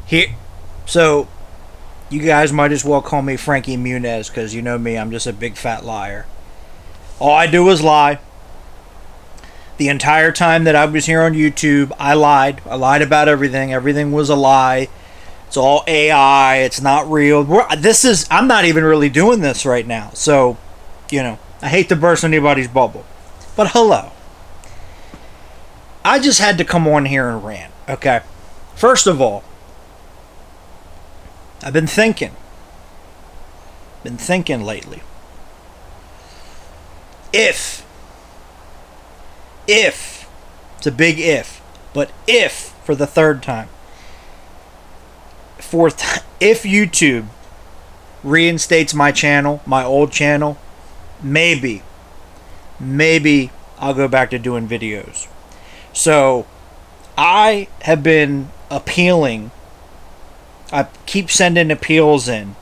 Here, so you guys might as well call me Frankie Muniz because you know me, I'm just a big fat liar. All I do is lie. The entire time that I was here on YouTube, I lied. I lied about everything. Everything was a lie. It's all AI. It's not real. I'm not even really doing this right now. So, I hate to burst anybody's bubble. But hello. I just had to come on here and rant, okay? First of all, I've been thinking. Lately. If, it's a big if, but if, for the third time, fourth time, if YouTube reinstates my channel, my old channel, maybe I'll go back to doing videos. So, I have been appealing. I keep sending appeals in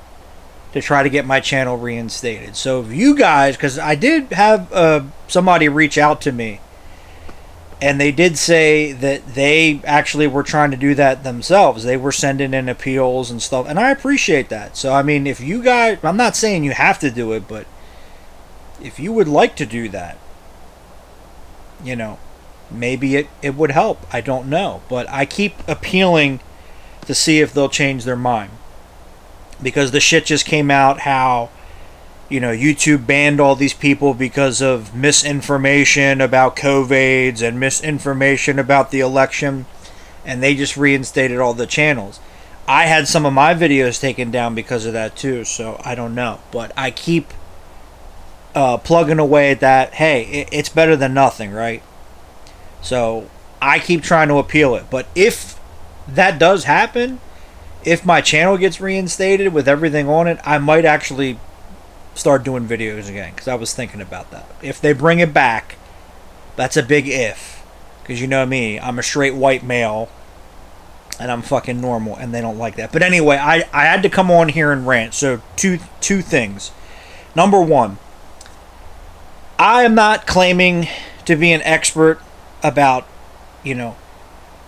to try to get my channel reinstated. So if you guys, because I did have somebody reach out to me, and they did say that they actually were trying to do that themselves. They were sending in appeals and stuff, and I appreciate that. So I mean, if you guys, I'm not saying you have to do it, but if you would like to do that, maybe it would help. I don't know, but I keep appealing to see if they'll change their mind, because the shit just came out how YouTube banned all these people because of misinformation about COVIDs and misinformation about the election, and they just reinstated all the channels. I had some of my videos taken down because of that too, so I don't know, but I keep plugging away at that. Hey, it's better than nothing, right? So I keep trying to appeal it, but if that does happen, if my channel gets reinstated with everything on it, I might actually start doing videos again, because I was thinking about that. If they bring it back, that's a big if, because you know me, I'm a straight white male and I'm fucking normal, and they don't like that. But anyway, I had to come on here and rant. So two things. Number one, I am not claiming to be an expert about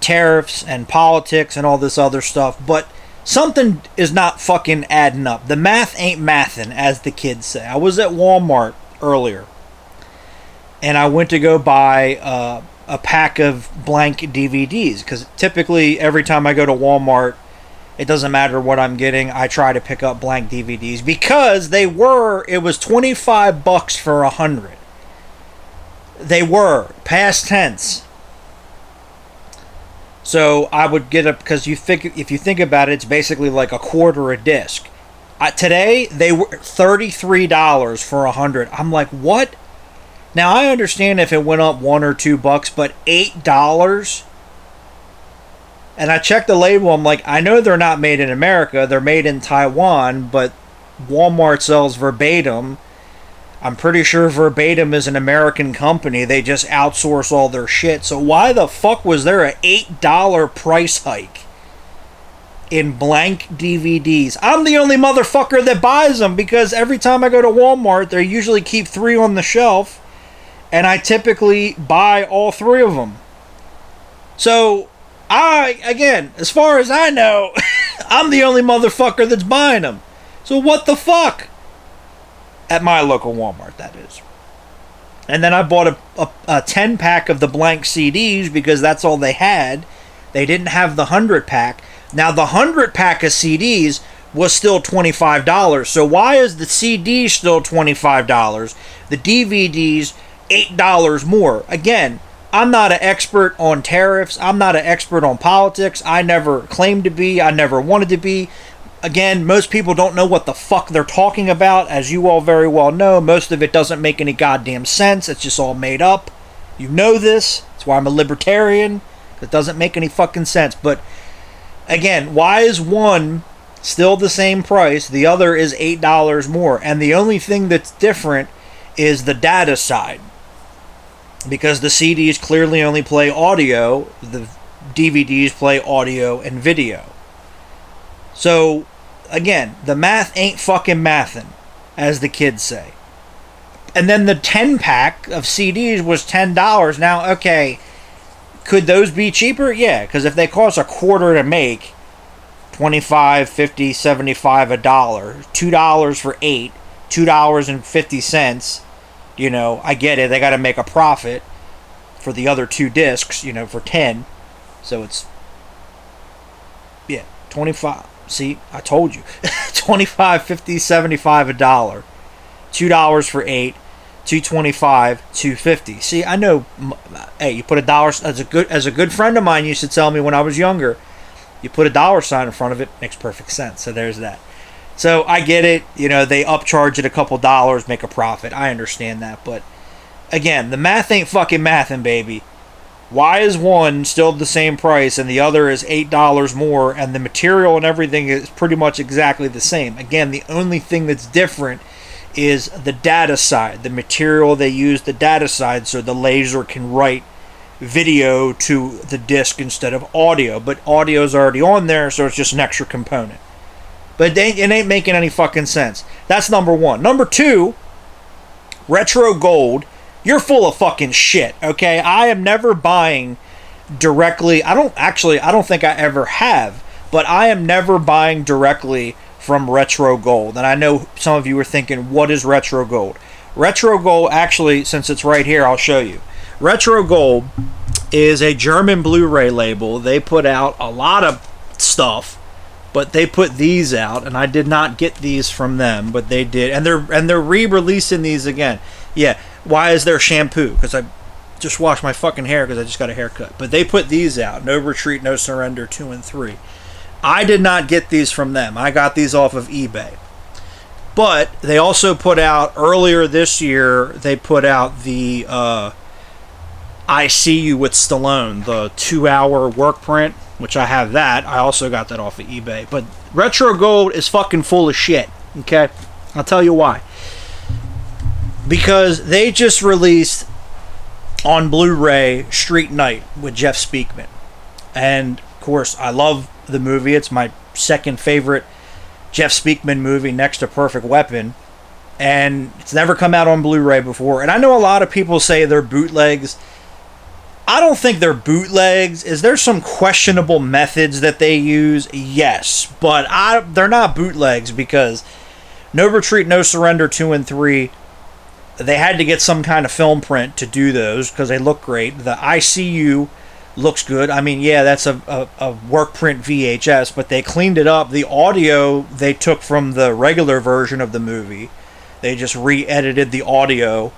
tariffs and politics and all this other stuff, but something is not fucking adding up. The math ain't mathin', as the kids say. I was at Walmart earlier, and I went to go buy a pack of blank DVDs, because typically every time I go to Walmart, it doesn't matter what I'm getting, I try to pick up blank DVDs, because it was $25 for 100. They were, past tense. So I would get because if you think about it, it's basically like a quarter a disc. Today they were $33 for 100. I'm like, what? Now I understand if it went up $1 or $2, but $8. And I checked the label. I'm like, I know they're not made in America. They're made in Taiwan, but Walmart sells Verbatim. I'm pretty sure Verbatim is an American company. They just outsource all their shit. So why the fuck was there an $8 price hike in blank DVDs? I'm the only motherfucker that buys them, because every time I go to Walmart, they usually keep 3 on the shelf, and I typically buy all 3 of them. So again, as far as I know, I'm the only motherfucker that's buying them. So what the fuck? At my local Walmart, that is. And then I bought a 10-pack of the blank CDs, because that's all they had. They didn't have the 100-pack. Now, the 100-pack of CDs was still $25. So why is the CD still $25? The DVDs, $8 more. Again, I'm not an expert on tariffs. I'm not an expert on politics. I never claimed to be. I never wanted to be. Again, most people don't know what the fuck they're talking about. As you all very well know, most of it doesn't make any goddamn sense. It's just all made up. You know this. That's why I'm a libertarian. It doesn't make any fucking sense. But again, why is one still the same price? The other is $8 more. And the only thing that's different is the data side, because the CDs clearly only play audio. The DVDs play audio and video. So, again, the math ain't fucking mathin', as the kids say. And then the 10-pack of CDs was $10. Now, okay, could those be cheaper? Yeah, because if they cost a quarter to make, 25, 50, 75, a dollar. $2 for 8, $2.50. You know, I get it. They got to make a profit for the other 2 discs, you know, for 10. So it's, yeah, 25. See, I told you. 25, 50, 75, a dollar. $2 for 8, 225, 250. See, I know. Hey, you put a dollar, as a good friend of mine used to tell me when I was younger, you put a dollar sign in front of it, makes perfect sense. So there's that. So I get it. You know, they upcharge it a couple dollars, make a profit. I understand that, but again, the math ain't fucking mathin', baby. Why is one still the same price and the other is $8 more, and the material and everything is pretty much exactly the same? Again, the only thing that's different is the data side. The material they use, the data side, so the laser can write video to the disc instead of audio. But audio's already on there, so it's just an extra component. But it ain't making any fucking sense. That's number one. Number two, retro gold. You're full of fucking shit, okay? I am never buying directly. I don't think I ever have, but I am never buying directly from retro gold. And I know some of you are thinking, what is retro gold? Retro gold, actually, since it's right here, I'll show you. Retro gold is a German Blu-ray label. They put out a lot of stuff, but they put these out, and I did not get these from them, but they did, and they're re-releasing these again. Yeah. Why is there shampoo? Because I just washed my fucking hair because I just got a haircut. But they put these out. No Retreat, No Surrender 2 and 3. I did not get these from them. I got these off of eBay. But they also put out, earlier this year, they put out the I See You with Stallone, the 2-hour work print, which I have that. I also got that off of eBay. But Retro Gold is fucking full of shit. Okay? I'll tell you why. Because they just released on Blu-ray Street Night with Jeff Speakman. And, of course, I love the movie. It's my second favorite Jeff Speakman movie next to Perfect Weapon. And it's never come out on Blu-ray before. And I know a lot of people say they're bootlegs. I don't think they're bootlegs. Is there some questionable methods that they use? Yes. But they're not bootlegs because No Retreat, No Surrender 2 and 3... they had to get some kind of film print to do those because they look great. The I See You looks good. I mean, yeah, that's a work print VHS, but they cleaned it up. The audio they took from the regular version of the movie. They just re-edited the audio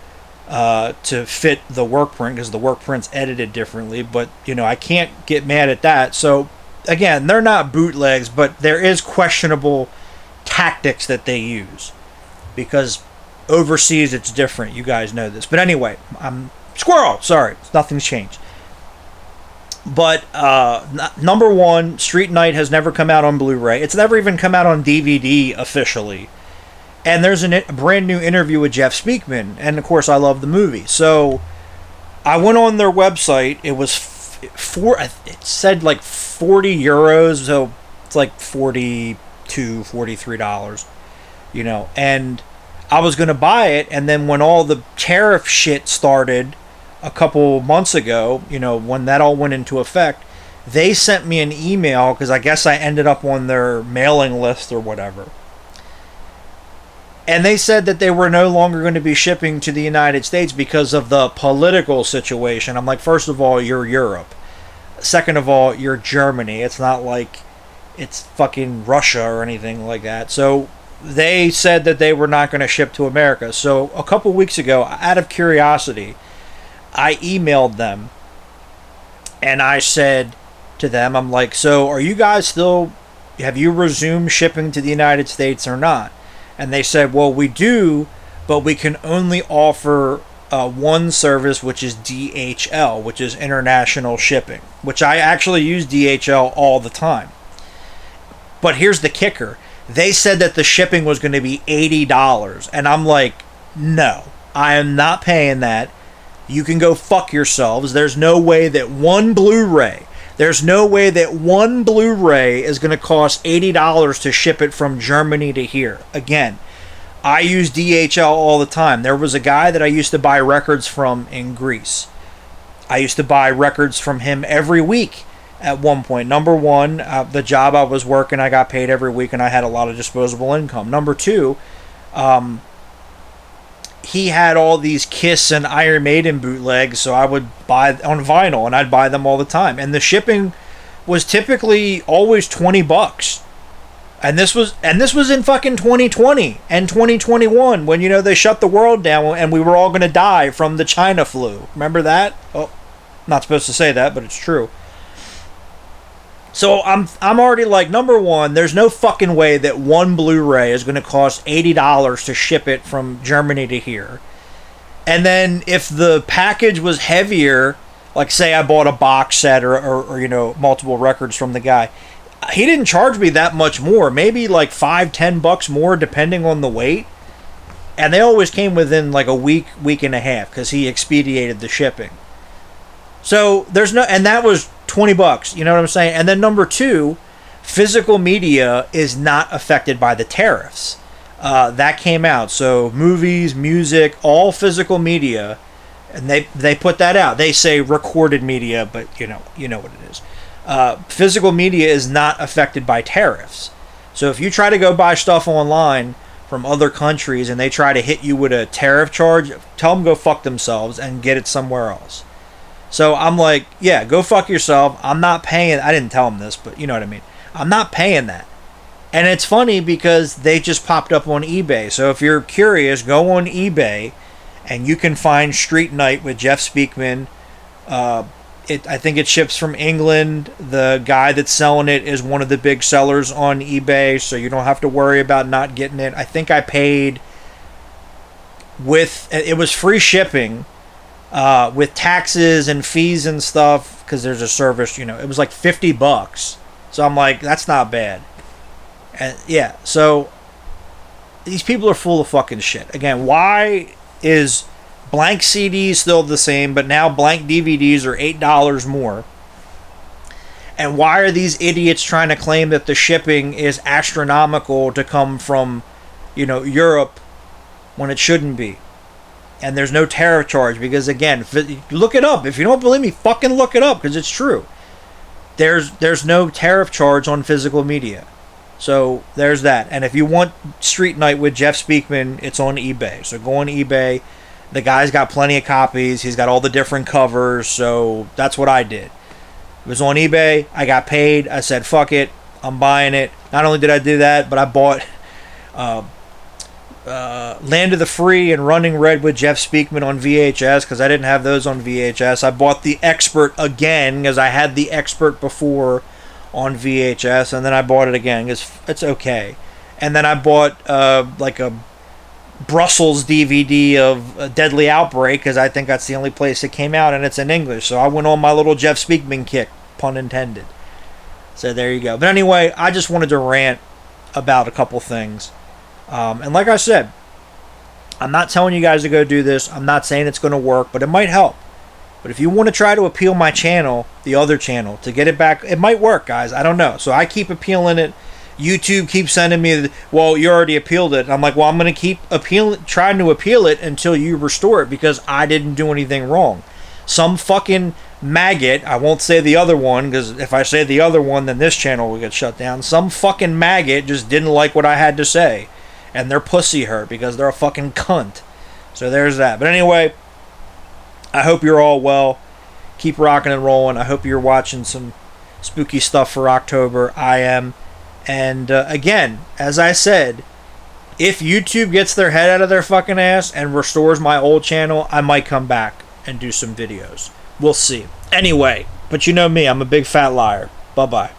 to fit the work print because the work print's edited differently. But, you know, I can't get mad at that. So, again, they're not bootlegs, but there is questionable tactics that they use because overseas, it's different. You guys know this. But anyway, I'm squirrel. Sorry, nothing's changed. But number one, Street Night has never come out on Blu-ray. It's never even come out on DVD officially. And there's a brand new interview with Jeff Speakman. And of course, I love the movie. So I went on their website. It was it said like 40 euros. So it's like $42, $43. You know, and I was going to buy it, and then when all the tariff shit started a couple months ago, you know, when that all went into effect, they sent me an email, because I guess I ended up on their mailing list or whatever. And they said that they were no longer going to be shipping to the United States because of the political situation. I'm like, first of all, you're Europe. Second of all, you're Germany. It's not like it's fucking Russia or anything like that. So they said that they were not going to ship to America. So a couple weeks ago, out of curiosity, I emailed them and I said to them, I'm like, so are you guys still, have you resumed shipping to the United States or not? And they said, well, we do, but we can only offer one service, which is DHL, which is international shipping, which I actually use DHL all the time. But here's the kicker. They said that the shipping was going to be $80. And I'm like, no, I am not paying that. You can go fuck yourselves. There's no way that one Blu-ray is going to cost $80 to ship it from Germany to here. Again, I use DHL all the time. There was a guy that I used to buy records from in Greece. I used to buy records from him every week. at one point. Number one, the job I was working, I got paid every week and I had a lot of disposable income. Number two, he had all these Kiss and Iron Maiden bootlegs, so I would buy on vinyl and I'd buy them all the time. And the shipping was typically always $20. And this was in fucking 2020 and 2021 when, you know, they shut the world down and we were all going to die from the China flu. Remember that? Oh, not supposed to say that, but it's true. So I'm already like, number one, there's no fucking way that one Blu-ray is going to cost $80 to ship it from Germany to here. And then if the package was heavier, like say I bought a box set or you know, multiple records from the guy, he didn't charge me that much more, maybe like $5-10 more depending on the weight, and they always came within like a week and a half because he expedited the shipping. So there's no, and that was $20, you know what I'm saying? And then number two, physical media is not affected by the tariffs. That came out, so movies, music, all physical media, and they put that out. They say recorded media, but you know what it is. Physical media is not affected by tariffs. So if you try to go buy stuff online from other countries and they try to hit you with a tariff charge, tell them go fuck themselves and get it somewhere else. So I'm like, yeah, go fuck yourself. I'm not paying. I didn't tell them this, but you know what I mean. I'm not paying that. And it's funny because they just popped up on eBay. So if you're curious, go on eBay and you can find Street Night with Jeff Speakman. I think it ships from England. The guy that's selling it is one of the big sellers on eBay, so you don't have to worry about not getting it. I think I paid it was free shipping with taxes and fees and stuff because there's a service, you know, it was like $50. So I'm like, that's not bad. And yeah, so these people are full of fucking shit. Again, why is blank CDs still the same, but now blank DVDs are $8 more? And why are these idiots trying to claim that the shipping is astronomical to come from, you know, Europe when it shouldn't be? And there's no tariff charge because, again, look it up. If you don't believe me, fucking look it up because it's true. There's no tariff charge on physical media. So there's that. And if you want Street Night with Jeff Speakman, it's on eBay. So go on eBay. The guy's got plenty of copies. He's got all the different covers. So that's what I did. It was on eBay. I got paid. I said, fuck it. I'm buying it. Not only did I do that, but I bought Land of the Free and Running Red with Jeff Speakman on VHS because I didn't have those on VHS. I bought The Expert again because I had The Expert before on VHS, and then I bought it again because it's okay. And then I bought like a Brussels DVD of Deadly Outbreak because I think that's the only place it came out and it's in English. So I went on my little Jeff Speakman kick, pun intended. So there you go. But anyway, I just wanted to rant about a couple things. And like I said, I'm not telling you guys to go do this. I'm not saying it's going to work, but it might help. But if you want to try to appeal my channel, the other channel, to get it back, it might work, guys. I don't know. So I keep appealing it. YouTube keeps sending me, well, you already appealed it. And I'm like, well, I'm going to keep trying to appeal it until you restore it because I didn't do anything wrong. Some fucking maggot, I won't say the other one because if I say the other one, then this channel will get shut down. Some fucking maggot just didn't like what I had to say. And their pussy hurt because they're a fucking cunt. So there's that. But anyway, I hope you're all well. Keep rocking and rolling. I hope you're watching some spooky stuff for October. I am. And again, as I said, if YouTube gets their head out of their fucking ass and restores my old channel, I might come back and do some videos. We'll see. Anyway, but you know me, I'm a big fat liar. Bye-bye.